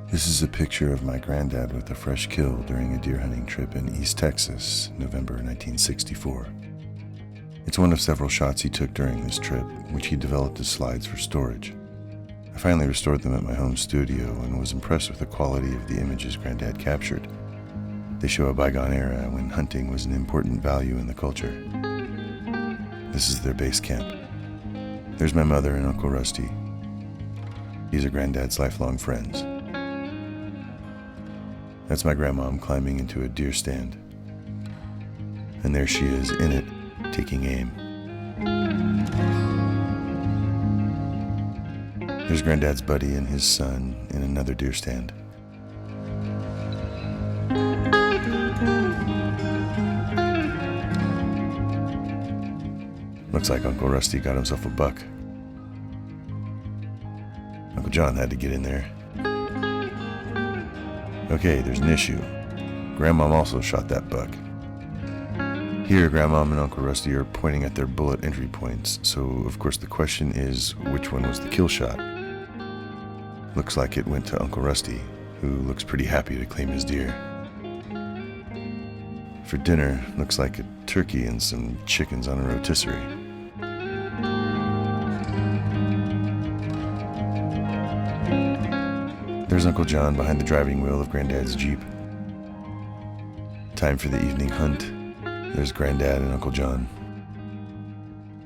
This is a picture of my granddad with a fresh kill during a deer hunting trip in East Texas, November 1964. It's one of several shots he took during this trip, which he developed as slides for storage. I finally restored them at my home studio and was impressed with the quality of the images Granddad captured. They show a bygone era when hunting was an important value in the culture. This is their base camp. There's my mother and Uncle Rusty. These are Granddad's lifelong friends. That's my grandmom climbing into a deer stand. And there she is in it, taking aim. There's Granddad's buddy and his son in another deer stand. Looks like Uncle Rusty got himself a buck. Uncle John had to get in there. Okay, there's an issue. Grandmom also shot that buck. Here, Grandmom and Uncle Rusty are pointing at their bullet entry points, so of course the question is, which one was the kill shot? Looks like it went to Uncle Rusty, who looks pretty happy to claim his deer. For dinner, looks like a turkey and some chickens on a rotisserie. There's Uncle John behind the driving wheel of Granddad's Jeep. Time for the evening hunt. There's Granddad and Uncle John.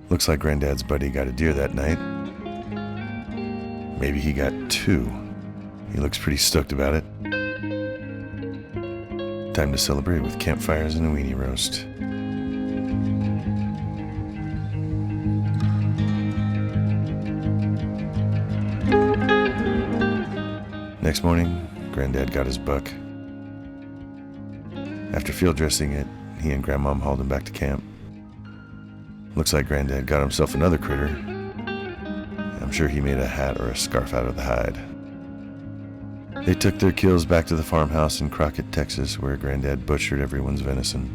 Looks like Granddad's buddy got a deer that night. Maybe he got two. He looks pretty stoked about it. Time to celebrate with campfires and a weenie roast. Next morning, Granddad got his buck. After field dressing it, he and Grandmom hauled him back to camp. Looks like Granddad got himself another critter. I'm sure he made a hat or a scarf out of the hide. They took their kills back to the farmhouse in Crockett, Texas, where Granddad butchered everyone's venison.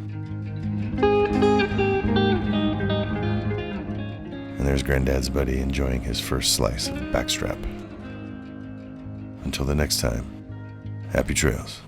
And there's Granddad's buddy enjoying his first slice of backstrap. Until the next time, happy trails.